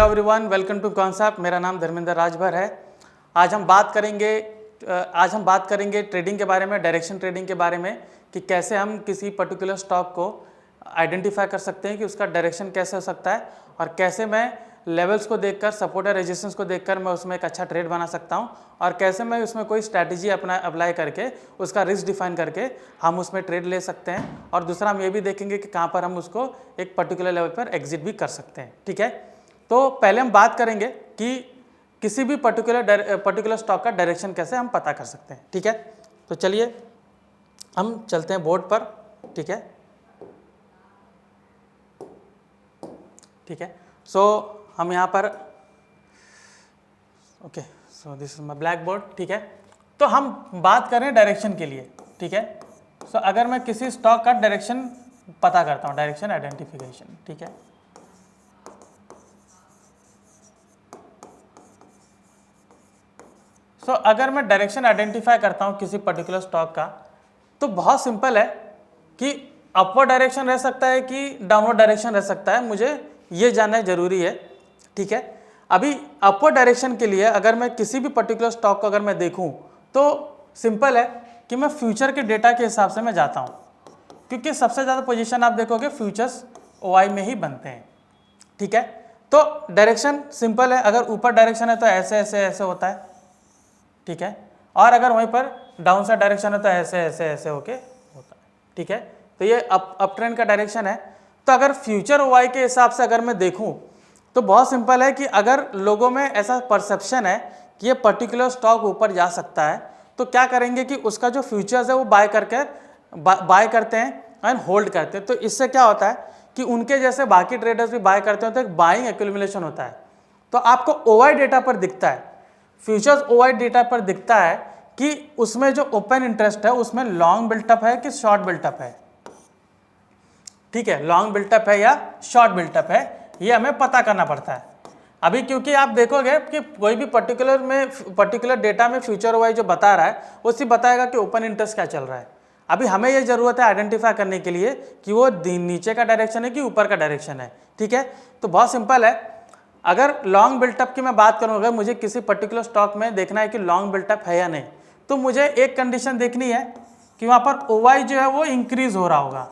Hello everyone, welcome to concept. मेरा नाम धर्मेंद्र राजभर है। आज हम बात करेंगे ट्रेडिंग के बारे में, डायरेक्शन ट्रेडिंग के बारे में, कि कैसे हम किसी पर्टिकुलर स्टॉक को आइडेंटिफाई कर सकते हैं कि उसका डायरेक्शन कैसे हो सकता है, और कैसे मैं लेवल्स को देखकर, सपोर्ट और रेजिस्टेंस को देखकर मैं उसमें एक अच्छा ट्रेड बना सकता हूं, और कैसे मैं उसमें कोई स्ट्रैटेजी अप्लाई करके उसका रिस्क डिफाइन करके हम उसमें ट्रेड ले सकते हैं। और दूसरा हम ये भी देखेंगे कि कहाँ पर हम उसको एक पर्टिकुलर लेवल पर एग्जिट भी कर सकते हैं। ठीक है, तो पहले हम बात करेंगे कि किसी भी पर्टिकुलर स्टॉक का डायरेक्शन कैसे हम पता कर सकते हैं। ठीक है, तो चलिए हम चलते हैं बोर्ड पर। ठीक है, सो हम यहाँ पर so this is my black board. ठीक है, तो हम बात करें डायरेक्शन के लिए। ठीक है, सो अगर मैं किसी स्टॉक का डायरेक्शन पता करता हूँ, डायरेक्शन आइडेंटिफिकेशन। ठीक है, सो अगर मैं डायरेक्शन आइडेंटिफाई करता हूँ किसी पर्टिकुलर स्टॉक का, तो बहुत सिंपल है कि अपवर्ड डायरेक्शन रह सकता है कि डाउनवर्ड डायरेक्शन रह सकता है, मुझे ये जानना जरूरी है। ठीक है, अभी अपवर्ड डायरेक्शन के लिए अगर मैं किसी भी पर्टिकुलर स्टॉक को अगर मैं देखूं, तो सिंपल है कि मैं फ्यूचर के डेटा के हिसाब से मैं जाता हूं, क्योंकि सबसे ज़्यादा पोजीशन आप देखोगे फ्यूचर्स ओआई में ही बनते हैं। ठीक है, तो डायरेक्शन सिंपल है, अगर ऊपर डायरेक्शन है तो ऐसे ऐसे ऐसे होता है। ठीक है, और अगर वहीं पर डाउन साइड डायरेक्शन है तो ऐसे ऐसे ऐसे होके होता है। ठीक है, तो ये अप ट्रेंड का डायरेक्शन है। तो अगर फ्यूचर ओआई के हिसाब से अगर मैं देखूं, तो बहुत सिंपल है कि अगर लोगों में ऐसा परसेप्शन है कि ये पर्टिकुलर स्टॉक ऊपर जा सकता है, तो क्या करेंगे कि उसका जो फ्यूचर्स है वो बाय करते हैं एंड होल्ड करते हैं। तो इससे क्या होता है कि उनके जैसे बाकी ट्रेडर्स भी बाय करते हैं, तो एक बाइंग एक्यूमुलेशन होता है। तो आपको ओआई डेटा पर दिखता है, फ्यूचर्स ओआई डेटा पर दिखता है कि उसमें जो ओपन इंटरेस्ट है उसमें लॉन्ग बिल्टअप है कि शॉर्ट बिल्टअप है। ठीक है, लॉन्ग बिल्टअप है या शॉर्ट बिल्टअप है, ये हमें पता करना पड़ता है। अभी क्योंकि आप देखोगे कि कोई भी पर्टिकुलर डेटा में फ्यूचर ओआई जो बता रहा है वो सिर्फ बताएगा कि ओपन इंटरेस्ट क्या चल रहा है। अभी हमें ये जरूरत है आइडेंटिफाई करने के लिए कि वो नीचे का डायरेक्शन है कि ऊपर का डायरेक्शन है। ठीक है, तो बहुत सिंपल है, अगर लॉन्ग बिल्टअप की मैं बात करूँ, अगर मुझे किसी पर्टिकुलर स्टॉक में देखना है कि लॉन्ग बिल्टअप है या नहीं, तो मुझे एक कंडीशन देखनी है कि वहाँ पर ओआई जो है वो इंक्रीज हो रहा होगा।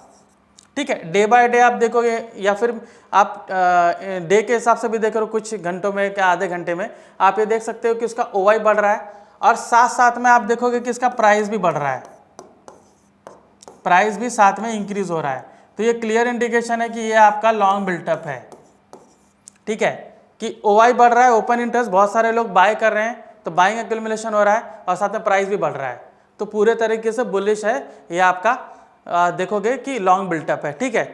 ठीक है, डे बाय डे आप देखोगे, या फिर आप डे के हिसाब से भी देख रहे हो, कुछ घंटों में क्या आधे घंटे में आप ये देख सकते हो कि उसका ओआई बढ़ रहा है, और साथ साथ में आप देखोगे कि इसका प्राइस भी बढ़ रहा है, प्राइस भी साथ में इंक्रीज हो रहा है। तो ये क्लियर इंडिकेशन है कि ये आपका लॉन्ग बिल्टअप है। ठीक है, कि ओआई बढ़ रहा है, ओपन इंटरेस्ट, बहुत सारे लोग बाय कर रहे हैं, तो बाइंग एक्यूमुलेशन हो रहा है, और साथ में प्राइस भी बढ़ रहा है, तो पूरे तरीके से बुलिश है ये आपका। देखोगे कि लॉन्ग बिल्टअप है। ठीक है,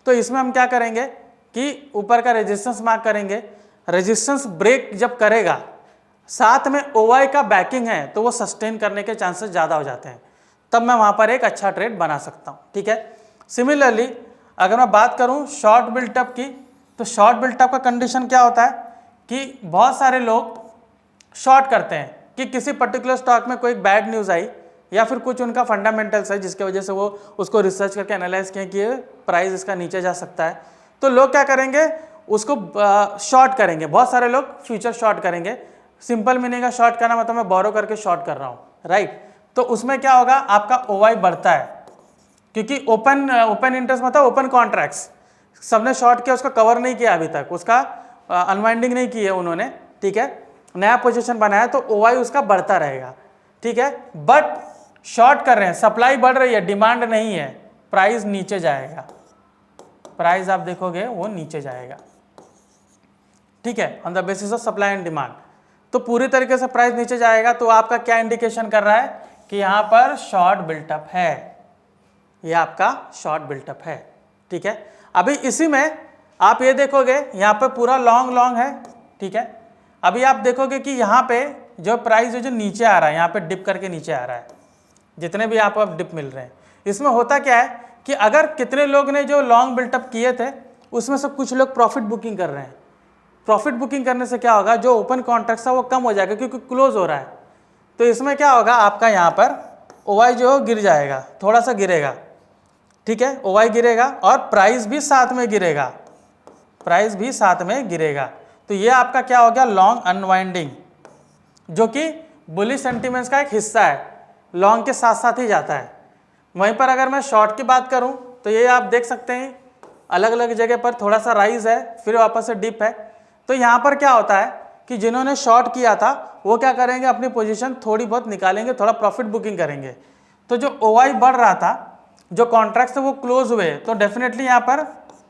तो इसमें हम क्या करेंगे कि ऊपर का रेजिस्टेंस मार्क करेंगे, रेजिस्टेंस ब्रेक जब करेगा, साथ में ओआई का बैकिंग है, तो वो सस्टेन करने के चांसेस ज़्यादा हो जाते हैं, तब मैं वहाँ पर एक अच्छा ट्रेड बना सकता हूँ। ठीक है, सिमिलरली अगर मैं बात करूँ शॉर्ट बिल्टअप की, तो शॉर्ट बिल्टअप का कंडीशन क्या होता है कि बहुत सारे लोग शॉर्ट करते हैं कि किसी पर्टिकुलर स्टॉक में कोई बैड न्यूज़ आई, या फिर कुछ उनका फंडामेंटल्स है जिसकी वजह से वो उसको रिसर्च करके एनालाइज किए कि प्राइस इसका नीचे जा सकता है, तो लोग क्या करेंगे, उसको शॉर्ट करेंगे। बहुत सारे लोग फ्यूचर शॉर्ट करेंगे। सिंपल मीनिंग का शॉर्ट करना मतलब मैं बोरो करके शॉर्ट कर रहा हूँ, राइट। तो उसमें क्या होगा, आपका ओआई बढ़ता है, क्योंकि ओपन इंटरेस्ट मतलब ओपन कॉन्ट्रैक्ट्स, सबने शॉर्ट किया, उसका कवर नहीं किया अभी तक, उसका अनवाइंडिंग नहीं की है उन्होंने। ठीक है, नया पोजीशन बनाया, तो ओआई उसका बढ़ता रहेगा। ठीक है, बट शॉर्ट कर रहे हैं, सप्लाई बढ़ रही है, डिमांड नहीं है, प्राइस नीचे जाएगा, प्राइस आप देखोगे वो नीचे जाएगा। ठीक है, on the basis of supply and demand, तो पूरी तरीके से प्राइस नीचे जाएगा। तो आपका क्या इंडिकेशन कर रहा है कि यहाँ पर शॉर्ट बिल्टअप है, ये आपका शॉर्ट बिल्टअप है। ठीक है, अभी इसी में आप ये देखोगे यहाँ पे पूरा लॉन्ग है। ठीक है, अभी आप देखोगे कि यहाँ पे जो प्राइस जो नीचे आ रहा है, यहाँ पे डिप करके नीचे आ रहा है, जितने भी आपको अब डिप मिल रहे हैं, इसमें होता क्या है कि अगर कितने लोग ने जो लॉन्ग बिल्टअप किए थे, उसमें से कुछ लोग प्रॉफिट बुकिंग कर रहे हैं। प्रॉफिट बुकिंग करने से क्या होगा, जो ओपन कॉन्ट्रैक्ट है वो कम हो जाएगा क्योंकि क्लोज हो रहा है। तो इसमें क्या होगा, आपका यहाँ पर ओआई जो गिर जाएगा, थोड़ा सा गिरेगा। ठीक है, ओआई गिरेगा और प्राइस भी साथ में गिरेगा, प्राइस भी साथ में गिरेगा। तो ये आपका क्या हो गया, लॉन्ग अनवाइंडिंग, जो कि बुलिश सेंटिमेंट्स का एक हिस्सा है, लॉन्ग के साथ साथ ही जाता है। वहीं पर अगर मैं शॉर्ट की बात करूं तो ये आप देख सकते हैं अलग अलग जगह पर थोड़ा सा राइज है, फिर वापस से डिप है। तो यहाँ पर क्या होता है कि जिन्होंने शॉर्ट किया था वो क्या करेंगे, अपनी पोजीशन थोड़ी बहुत निकालेंगे, थोड़ा प्रॉफिट बुकिंग करेंगे। तो जो OI बढ़ रहा था, जो कॉन्ट्रैक्ट से वो क्लोज हुए, तो डेफिनेटली यहाँ पर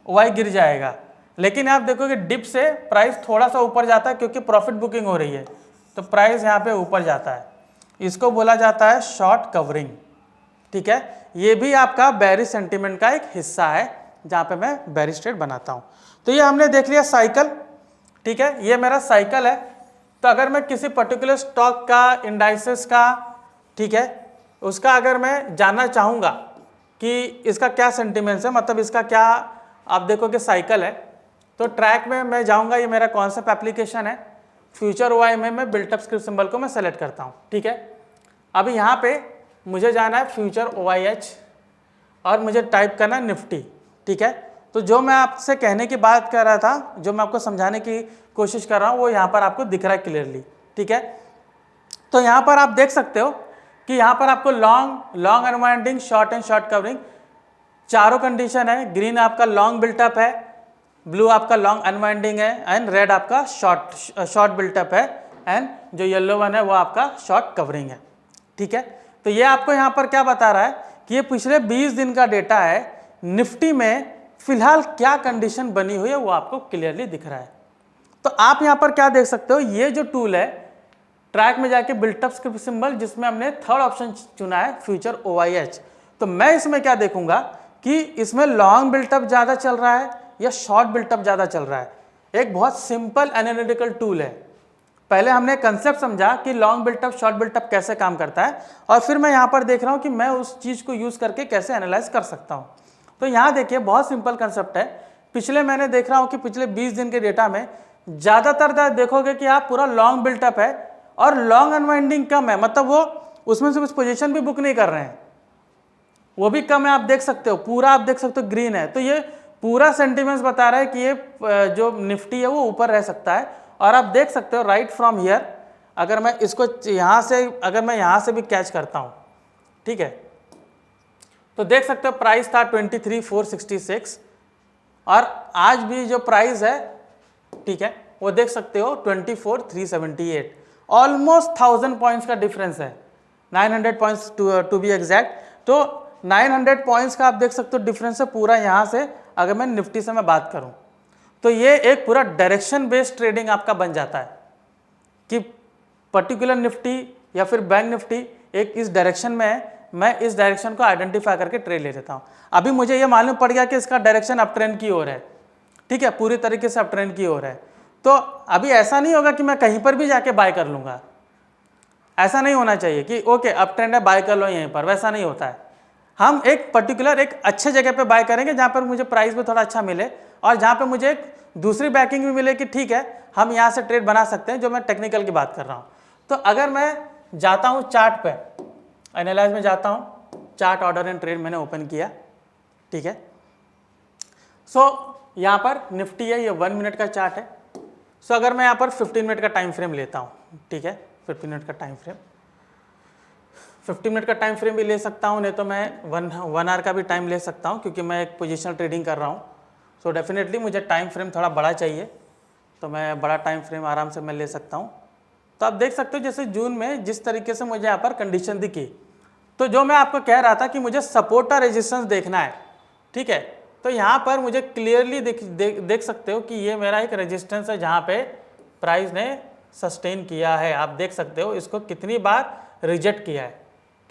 OI गिर जाएगा। लेकिन आप देखोगे डिप से प्राइस थोड़ा सा ऊपर जाता है क्योंकि प्रॉफिट बुकिंग हो रही है, तो प्राइस यहाँ पे ऊपर जाता है। इसको बोला जाता है शॉर्ट कवरिंग। ठीक है, ये भी आपका बेरिश सेंटीमेंट का एक हिस्सा है जहाँ पे मैं बेरिश ट्रेड बनाता हूँ। तो ये हमने देख लिया साइकिल। ठीक है, ये मेरा साइकिल है। तो अगर मैं किसी पर्टिकुलर स्टॉक का, इंडाइसेस का, ठीक है, उसका अगर मैं जानना चाहूँगा कि इसका क्या सेंटिमेंट्स है, मतलब इसका क्या, आप देखोगे साइकिल है, तो ट्रैक में मैं जाऊँगा, ये मेरा कौन सा एप्लीकेशन है, फ्यूचर OI में मैं बिल्टअप स्क्रिप्ट सिंबल को मैं सेलेक्ट करता हूँ। ठीक है, अभी यहाँ पे मुझे जाना है फ्यूचर OIH और मुझे टाइप करना है निफ्टी। ठीक है, तो जो मैं आपसे कहने की बात कर रहा था, जो मैं आपको समझाने की कोशिश कर रहा हूँ, वो यहाँ पर आपको दिख रहा है क्लियरली। ठीक है, तो यहाँ पर आप देख सकते हो कि यहाँ पर आपको long unwinding, short and short covering चारों कंडीशन है। ग्रीन आपका लॉन्ग बिल्टअप है, ब्लू आपका लॉन्ग अनवाइंडिंग है, एंड रेड आपका शॉर्ट बिल्टअप है, एंड जो येलो वन है वो आपका शॉर्ट कवरिंग है। ठीक है, तो ये आपको यहाँ पर क्या बता रहा है कि ये पिछले 20 दिन का डेटा है, निफ्टी में फिलहाल क्या कंडीशन बनी हुई है वो आपको क्लियरली दिख रहा है। तो आप यहाँ पर क्या देख सकते हो, ये जो टूल है ट्रैक में जाके बिल्टअप स्क्रिप्ट सिंबल, जिसमें हमने थर्ड ऑप्शन चुना है फ्यूचर OIH, तो मैं इसमें क्या देखूंगा कि इसमें लॉन्ग बिल्टअप ज़्यादा चल रहा है या शॉर्ट बिल्टअप ज़्यादा चल रहा है। एक बहुत सिंपल एनालिटिकल टूल है। पहले हमने कंसेप्ट समझा कि लॉन्ग बिल्टअप, शॉर्ट बिल्टअप कैसे काम करता है, और फिर मैं यहाँ पर देख रहा हूँ कि मैं उस चीज़ को यूज़ करके कैसे एनालाइज कर सकता हूँ। तो यहाँ देखिए बहुत सिंपल कंसेप्ट है। पिछले मैंने देख रहा हूँ कि पिछले 20 दिन के डेटा में ज़्यादातर देखोगे कि आप पूरा लॉन्ग बिल्टअप है और लॉन्ग अनवाइंडिंग कम है, मतलब वो उसमें से कुछ पोजीशन भी बुक नहीं कर रहे हैं, वो भी कम है। आप देख सकते हो पूरा, आप देख सकते हो ग्रीन है। तो ये पूरा सेंटिमेंट्स बता रहा है कि ये जो निफ्टी है वो ऊपर रह सकता है। और आप देख सकते हो राइट फ्रॉम हियर, अगर मैं इसको यहाँ से, अगर मैं यहाँ से भी कैच करता हूँ, ठीक है, तो देख सकते हो प्राइस था 23,466 और आज भी जो प्राइस है, ठीक है, वो देख सकते हो 24,378, ऑलमोस्ट 1000 पॉइंट्स का डिफरेंस है, 900 पॉइंट्स टू बी एग्जैक्ट। तो 900 पॉइंट्स का आप देख सकते हो डिफरेंस है पूरा यहाँ से। अगर मैं निफ्टी से मैं बात करूँ तो ये एक पूरा डायरेक्शन बेस्ड ट्रेडिंग आपका बन जाता है कि पर्टिकुलर निफ्टी या फिर बैंक निफ्टी एक इस डायरेक्शन में है, मैं इस डायरेक्शन को आइडेंटिफाई करके ट्रेड ले लेता हूँ। अभी मुझे ये मालूम पड़ गया कि इसका डायरेक्शन अप ट्रेंड की ओर है, ठीक है, पूरी तरीके से अप ट्रेंड की ओर है। तो अभी ऐसा नहीं होगा कि मैं कहीं पर भी जाके बाय कर लूँगा, ऐसा नहीं होना चाहिए कि ओके अप ट्रेंड है बाय कर लो यहीं पर, वैसा नहीं होता है। हम एक पर्टिकुलर एक अच्छे जगह पे बाय करेंगे जहाँ पर मुझे प्राइस भी थोड़ा अच्छा मिले और जहाँ पे मुझे एक दूसरी बैकिंग भी मिले कि ठीक है हम यहाँ से ट्रेड बना सकते हैं, जो मैं टेक्निकल की बात कर रहा हूँ। तो अगर मैं जाता हूँ चार्ट पे, एनालाइज में जाता हूँ, चार्ट ऑर्डर एंड ट्रेड मैंने ओपन किया, ठीक है। सो यहाँ पर निफ्टी है, ये 1 मिनट का चार्ट है। सो अगर मैं यहाँ पर 15 मिनट का टाइम फ्रेम लेता हूँ, ठीक है, 15 मिनट का टाइम फ्रेम, 15 मिनट का टाइम फ्रेम भी ले सकता हूँ, नहीं तो मैं 1 आवर का भी टाइम ले सकता हूँ क्योंकि मैं एक पोजिशनल ट्रेडिंग कर रहा हूँ। सो डेफिनेटली मुझे टाइम फ्रेम थोड़ा बड़ा चाहिए, तो मैं बड़ा टाइम फ्रेम आराम से मैं ले सकता हूँ। तो आप देख सकते हो जैसे जून में जिस तरीके से मुझे यहाँ पर कंडीशन दिखी, तो जो मैं आपको कह रहा था कि मुझे सपोर्ट और रेजिस्टेंस देखना है, ठीक है, तो यहाँ पर मुझे क्लियरली देख सकते हो कि ये मेरा एक रेजिस्टेंस है जहाँ पे प्राइस ने सस्टेन किया है। आप देख सकते हो इसको कितनी बार रिजेक्ट किया है,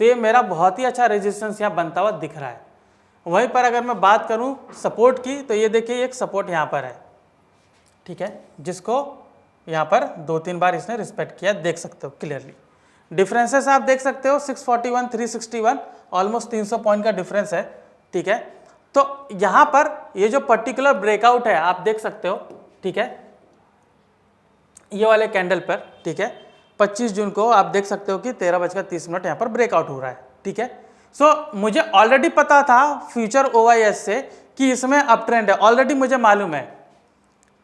तो ये मेरा बहुत ही अच्छा रेजिस्टेंस यहाँ बनता हुआ दिख रहा है। वहीं पर अगर मैं बात करूँ सपोर्ट की, तो ये देखिए एक सपोर्ट यहाँ पर है, ठीक है, जिसको यहाँ पर 2-3 बार इसने रिस्पेक्ट किया, देख सकते हो क्लियरली। डिफरेंसेस आप देख सकते हो 641, 361, ऑलमोस्ट 300 पॉइंट का डिफरेंस है, ठीक है। तो यहाँ पर ये जो पर्टिकुलर ब्रेकआउट है आप देख सकते हो, ठीक है, ये वाले कैंडल पर, ठीक है, 25 जून को आप देख सकते हो कि 13:30 यहाँ पर ब्रेकआउट हो रहा है, ठीक है। सो मुझे ऑलरेडी पता था फ्यूचर OIS से कि इसमें अप ट्रेंड है, ऑलरेडी मुझे मालूम है,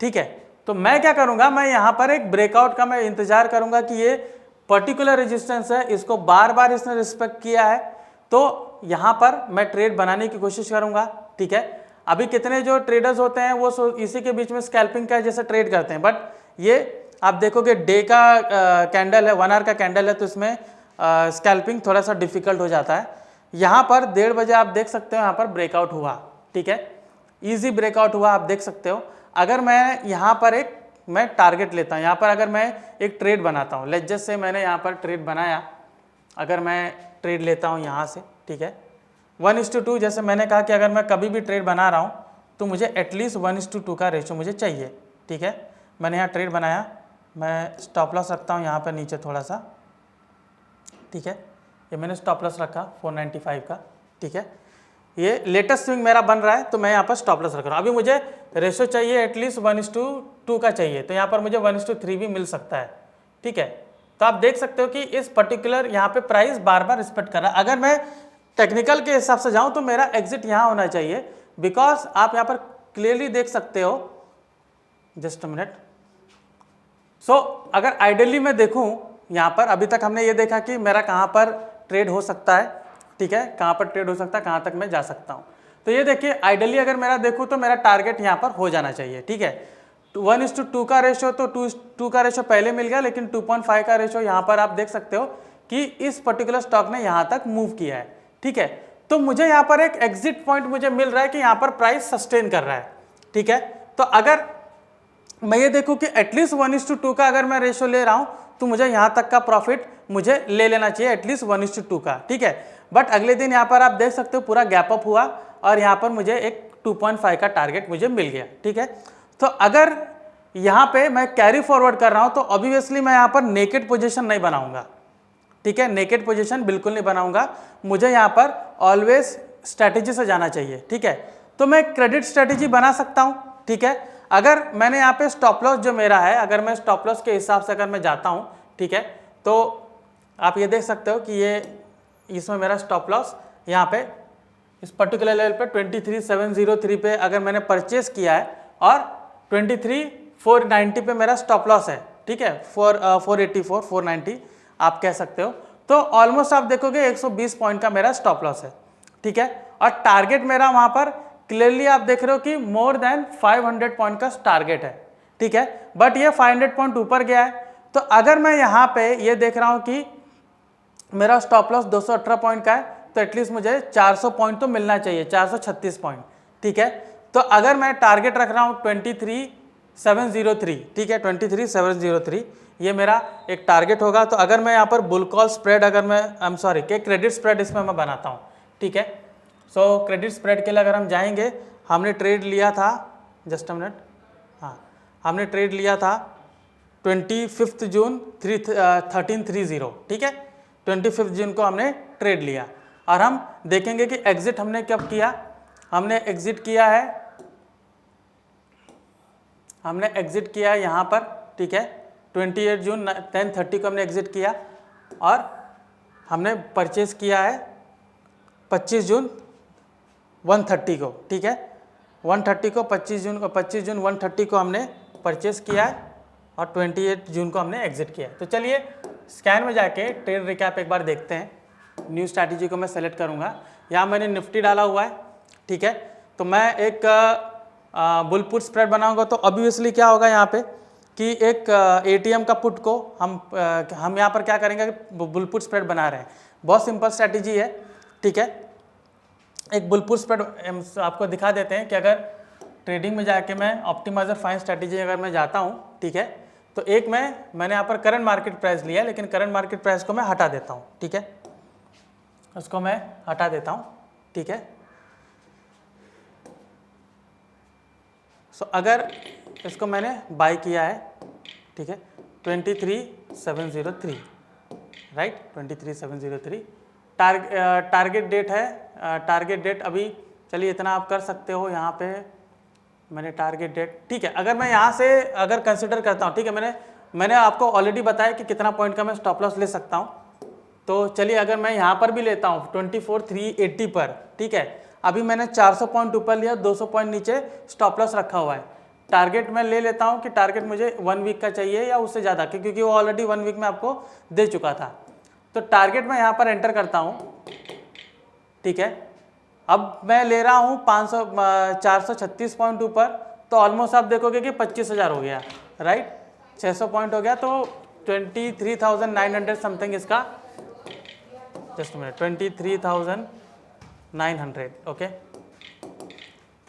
ठीक है। तो मैं क्या करूंगा, मैं यहाँ पर एक ब्रेकआउट का मैं इंतजार करूंगा कि ये पर्टिकुलर रेजिस्टेंस है, इसको बार बार इसने रिस्पेक्ट किया है, तो यहाँ पर मैं ट्रेड बनाने की कोशिश करूंगा। ठीक है, अभी कितने जो ट्रेडर्स होते हैं वो इसी के बीच में स्कैल्पिंग का जैसे ट्रेड करते हैं, बट ये आप देखोगे डे का कैंडल है, 1 आवर का कैंडल है, तो इसमें स्कैल्पिंग थोड़ा सा डिफिकल्ट हो जाता है। यहाँ पर 1:30 बजे आप देख सकते हो यहाँ पर ब्रेकआउट हुआ। ठीक है, इजी ब्रेकआउट हुआ, आप देख सकते हो। अगर मैं यहाँ पर मैं टारगेट लेता हूँ, यहाँ पर अगर मैं एक ट्रेड बनाता हूँ, लेट्स जस्ट से मैंने यहाँ पर ट्रेड बनाया, अगर मैं ट्रेड लेता हूँ यहाँ से, ठीक है, 1:2, जैसे मैंने कहा कि अगर मैं कभी भी ट्रेड बना रहा हूँ तो मुझे एटलीस्ट 1:2 का रेशो मुझे चाहिए। ठीक है, मैंने यहाँ ट्रेड बनाया, मैं स्टॉप लॉस रखता हूँ यहाँ पर नीचे थोड़ा सा। ठीक है, ये मैंने स्टॉप लॉस रखा 495 का। ठीक है, ये लेटेस्ट स्विंग मेरा बन रहा है, तो मैं यहाँ पर स्टॉप लॉस रख रहा हूँ। अभी मुझे रेशो चाहिए एटलीस्ट 1:2 का चाहिए, तो यहाँ पर मुझे 1:3 भी मिल सकता है। ठीक है, तो आप देख सकते हो कि इस पर्टिकुलर यहाँ पे प्राइस बार बार रिस्पेक्ट कर रहा है। अगर मैं टेक्निकल के हिसाब से जाऊँ तो मेरा एग्जिट यहाँ होना चाहिए, बिकॉज आप यहाँ पर क्लियरली देख सकते हो, जस्ट अ मिनट। सो अगर आइडियली मैं देखूँ यहाँ पर, अभी तक हमने ये देखा कि मेरा कहाँ पर ट्रेड हो सकता है। ठीक है, कहाँ पर ट्रेड हो सकता है, कहाँ तक मैं जा सकता हूँ। तो ये देखिए आइडियली अगर मेरा देखूँ तो मेरा टारगेट यहाँ पर हो जाना चाहिए। ठीक है, 1:2 का रेशो, तो 2 का रेशो पहले मिल गया, लेकिन 2.5 का रेशो यहाँ पर आप देख सकते हो कि इस पर्टिकुलर स्टॉक ने यहाँ तक मूव किया है। ठीक है, तो मुझे यहाँ पर एक एग्जिट पॉइंट मुझे मिल रहा है कि यहाँ पर प्राइस सस्टेन कर रहा है। ठीक है, तो अगर मैं ये देखूँ कि एटलीस्ट 1:2 का अगर मैं रेशो ले रहा हूँ तो मुझे यहाँ तक का प्रॉफिट मुझे ले लेना चाहिए, एटलीस्ट 1:2 का। ठीक है, बट अगले दिन यहाँ पर आप देख सकते हो पूरा गैप अप हुआ और यहाँ पर मुझे एक 2.5 का टारगेट मुझे मिल गया। ठीक है, तो अगर यहाँ पे मैं कैरी फॉरवर्ड कर रहा हूँ तो ऑब्वियसली मैं यहाँ पर नेकेड पोजीशन नहीं बनाऊंगा। ठीक है, नेकेड पोजीशन बिल्कुल नहीं बनाऊंगा, मुझे यहाँ पर ऑलवेज स्ट्रैटेजी से जाना चाहिए। ठीक है, तो मैं क्रेडिट स्ट्रैटेजी बना सकता हूँ। ठीक है, अगर मैंने यहाँ पे स्टॉप लॉस जो मेरा है, अगर मैं स्टॉप लॉस के हिसाब से अगर मैं जाता हूँ, ठीक है, तो आप ये देख सकते हो कि ये इसमें मेरा स्टॉप लॉस यहाँ पे इस पर्टिकुलर लेवल पे 23,703 पे अगर मैंने परचेस किया है और 23,490 पे मेरा स्टॉप लॉस है। ठीक है, 484 490 आप कह सकते हो। तो ऑलमोस्ट आप देखोगे 120 पॉइंट का मेरा स्टॉप लॉस है। ठीक है, और टारगेट मेरा वहाँ पर क्लियरली आप देख रहे हो कि मोर देन 500 पॉइंट का टारगेट है। ठीक है, बट ये 500 पॉइंट ऊपर गया है, तो अगर मैं यहाँ पे ये देख रहा हूँ कि मेरा स्टॉप लॉस 218 पॉइंट का है, तो एटलीस्ट मुझे 400 पॉइंट तो मिलना चाहिए, 436 पॉइंट। ठीक है, तो अगर मैं टारगेट रख रहा हूँ 23,703, ठीक है, 23,703 ये मेरा एक टारगेट होगा। तो अगर मैं यहाँ पर बुल कॉल स्प्रेड, अगर मैं के क्रेडिट स्प्रेड इसमें मैं बनाता हूँ। ठीक है, सो क्रेडिट स्प्रेड के लिए अगर हम जाएंगे, हमने ट्रेड लिया था, जस्ट अ मिनट, हाँ, हमने ट्रेड लिया था 25 जून 1330। ठीक है, 25 जून को हमने ट्रेड लिया और हम देखेंगे कि एग्जिट हमने कब किया। हमने एग्जिट किया है, हमने एग्जिट किया है यहाँ पर। ठीक है, 28 जून 10:30 को हमने एग्जिट किया और हमने परचेज किया है 25 जून 1:30 को। ठीक है, 1:30 को 25 जून 1:30 को हमने परचेज किया है और 28 जून को हमने एग्जिट किया है। तो चलिए स्कैन में जाके ट्रेड रिकैप एक बार देखते हैं। न्यू स्ट्रैटेजी को मैं सेलेक्ट करूंगा, यहाँ मैंने निफ्टी डाला हुआ है। ठीक है, तो मैं एक बुल पुट स्प्रेड बनाऊंगा, तो ऑब्वियसली क्या होगा यहाँ पे कि एक एटीएम का पुट को हम यहाँ पर क्या करेंगे, बुल पुट स्प्रेड बना रहे हैं। बहुत सिंपल स्ट्रैटेजी है। ठीक है, एक बुल पुट स्प्रेड आपको दिखा देते हैं कि अगर ट्रेडिंग में जाके मैं ऑप्टिमाइजर फाइन स्ट्रैटेजी अगर मैं जाता हूँ, ठीक है, तो एक मैंने यहाँ पर करंट मार्केट प्राइस लिया, लेकिन करंट मार्केट प्राइस को मैं हटा देता हूँ। ठीक है, उसको मैं हटा देता हूँ। ठीक है, सो अगर इसको मैंने बाय किया है, ठीक है, 23,703, राइट, 23,703 टारगेट डेट है। टारगेट डेट अभी चलिए इतना आप कर सकते हो, यहाँ पे मैंने टारगेट डेट, ठीक है, अगर मैं यहाँ से अगर कंसिडर करता हूँ, ठीक है, मैंने आपको ऑलरेडी बताया कि कितना पॉइंट का मैं स्टॉप लॉस ले सकता हूँ। तो चलिए अगर मैं यहाँ पर भी लेता हूँ 24,380 पर, ठीक है, अभी मैंने 400 पॉइंट ऊपर लिया, 200 पॉइंट नीचे स्टॉप लॉस रखा हुआ है, टारगेट मैं ले लेता हूँ कि टारगेट मुझे 1 वीक का चाहिए या उससे ज़्यादा, क्योंकि वो ऑलरेडी 1 वीक में आपको दे चुका था। तो टारगेट मैं यहाँ पर एंटर करता हूँ, ठीक है। अब मैं ले रहा हूँ 436 पॉइंट ऊपर, तो ऑलमोस्ट आप देखोगे कि 25,000 हो गया, राइट। 600 पॉइंट हो गया, तो 23,900 समथिंग इसका, जस्ट मिनट, 23,900, ओके।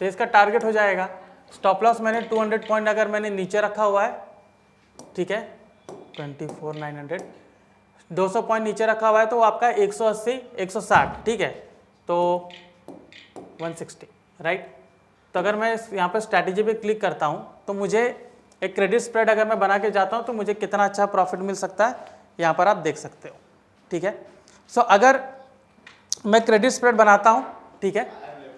तो इसका टारगेट हो जाएगा। स्टॉप लॉस मैंने 200 पॉइंट अगर मैंने नीचे रखा हुआ है, ठीक है, 24,900, 200 पॉइंट नीचे रखा हुआ है, तो वो आपका 180, 160, ठीक है, तो 160, राइट। तो अगर मैं यहाँ पर स्ट्रैटेजी पे क्लिक करता हूँ तो मुझे एक क्रेडिट स्प्रेड अगर मैं बना के जाता हूँ तो मुझे कितना अच्छा प्रॉफिट मिल सकता है, यहाँ पर आप देख सकते हो, ठीक है। सो अगर मैं क्रेडिट स्प्रेड बनाता हूँ, ठीक है,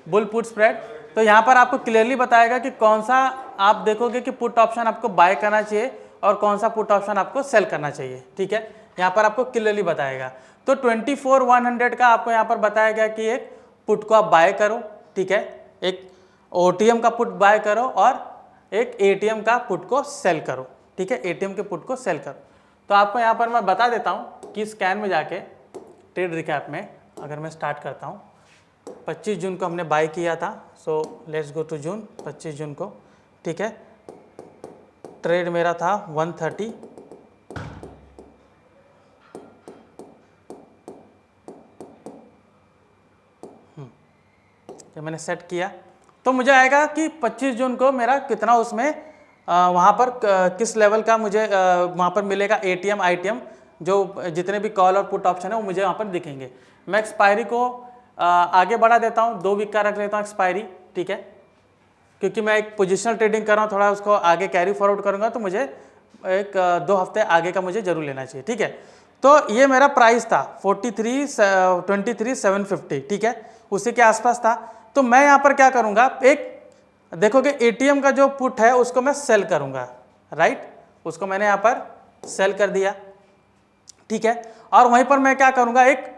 बुल पुट स्प्रेड, तो यहाँ पर आपको क्लियरली बताएगा कि कौन सा आप देखोगे कि पुट ऑप्शन आपको बाय करना चाहिए और कौन सा पुट ऑप्शन आपको सेल करना चाहिए, ठीक है। यहाँ पर आपको क्लियरली बताएगा। तो 24,100 का आपको यहाँ पर बताया गया कि एक पुट को आप बाय करो, ठीक है, एक OTM का पुट बाय करो और एक ATM का पुट को सेल करो, ठीक है, ATM के पुट को सेल करो। तो आपको यहाँ पर मैं बता देता हूँ कि स्कैन में जाके ट्रेड रिकैप में अगर मैं स्टार्ट करता हूँ, 25 जून को हमने बाय किया था, so let's go to June, 25 जून को, ठीक है। ट्रेड मेरा था 130, जब मैंने सेट किया तो मुझे आएगा कि 25 जून को मेरा कितना उसमें वहाँ पर किस लेवल का मुझे वहाँ पर मिलेगा ATM ITM, जो जितने भी कॉल और पुट ऑप्शन है वो मुझे वहाँ पर दिखेंगे। मैं एक्सपायरी को आगे बढ़ा देता हूँ, 2 वीक का रख लेता हूँ एक्सपायरी, ठीक है, क्योंकि मैं एक पोजिशनल ट्रेडिंग कर रहा हूँ, थोड़ा उसको आगे कैरी फॉरवर्ड करूँगा तो मुझे एक 2 हफ्ते आगे का मुझे जरूर लेना चाहिए, ठीक है। तो ये मेरा प्राइस था 23,750, ठीक है, उसी के आसपास था। तो मैं यहाँ पर क्या करूँगा, एक देखोगे ATM का जो पुट है उसको मैं सेल करूँगा, राइट, उसको मैंने यहाँ पर सेल कर दिया, ठीक है। और वहीं पर मैं क्या करूँगा, एक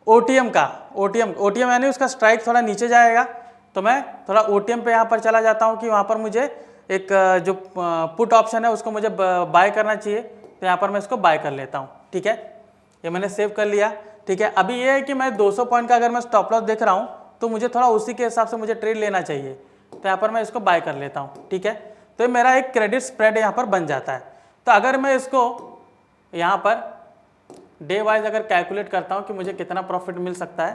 OTM यानी उसका स्ट्राइक थोड़ा नीचे जाएगा, तो मैं थोड़ा OTM पे यहाँ पर चला जाता हूँ कि वहाँ पर मुझे एक जो पुट ऑप्शन है उसको मुझे बाय करना चाहिए, तो यहाँ पर मैं इसको बाय कर लेता हूँ, ठीक है। ये मैंने सेव कर लिया, ठीक है। अभी ये है कि मैं 200 पॉइंट का अगर मैं स्टॉप लॉस देख रहा हूँ तो मुझे थोड़ा उसी के हिसाब से मुझे ट्रेड लेना चाहिए, तो यहाँ पर मैं इसको बाय कर लेता हूँ, ठीक है। तो ये मेरा एक क्रेडिट स्प्रेड यहाँ पर बन जाता है। तो अगर मैं इसको यहाँ पर डे वाइज अगर कैलकुलेट करता हूँ कि मुझे कितना प्रॉफिट मिल सकता है,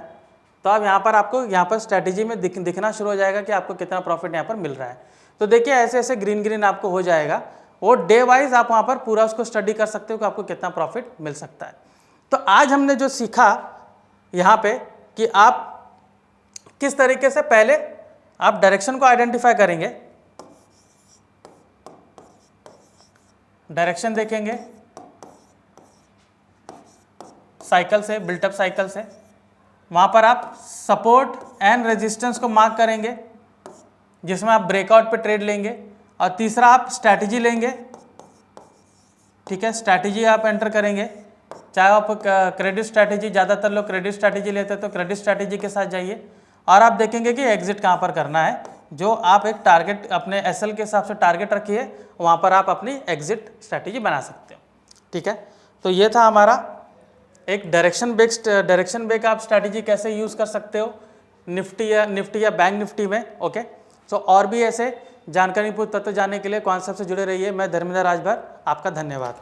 तो अब यहाँ पर आपको यहाँ पर स्ट्रैटेजी में दिखना शुरू हो जाएगा कि आपको कितना प्रॉफिट यहाँ पर मिल रहा है। तो देखिए ऐसे ऐसे ग्रीन आपको हो जाएगा, वो डे वाइज आप वहाँ पर पूरा उसको स्टडी कर सकते हो कि आपको कितना प्रॉफिट मिल सकता है। तो आज हमने जो सीखा यहाँ पे कि आप किस तरीके से पहले आप डायरेक्शन को आइडेंटिफाई करेंगे, डायरेक्शन देखेंगे साइकिल से, बिल्टअप साइकिल से, वहाँ पर आप सपोर्ट एंड रेजिस्टेंस को मार्क करेंगे जिसमें आप ब्रेकआउट पे ट्रेड लेंगे, और तीसरा आप स्ट्रैटेजी लेंगे, ठीक है, स्ट्रैटेजी आप एंटर करेंगे, चाहे आप क्रेडिट स्ट्रैटेजी, ज़्यादातर लोग क्रेडिट स्ट्रैटेजी लेते हैं तो क्रेडिट स्ट्रैटेजी के साथ जाइए, और आप देखेंगे कि एग्जिट कहाँ पर करना है, जो आप एक टारगेट अपने SL के हिसाब से टारगेट रखिए, वहाँ पर आप अपनी एग्जिट स्ट्रैटेजी बना सकते हो, ठीक है। तो ये था हमारा एक डायरेक्शन बेस्ड आप स्ट्रैटेजी कैसे यूज़ कर सकते हो निफ्टी या बैंक निफ्टी में, ओके। सो और भी ऐसे जानकारीपूर्ण तत्व जानने के लिए कॉन्सेप्ट से जुड़े रहिए। मैं धर्मेंद्र राजभर, आपका धन्यवाद।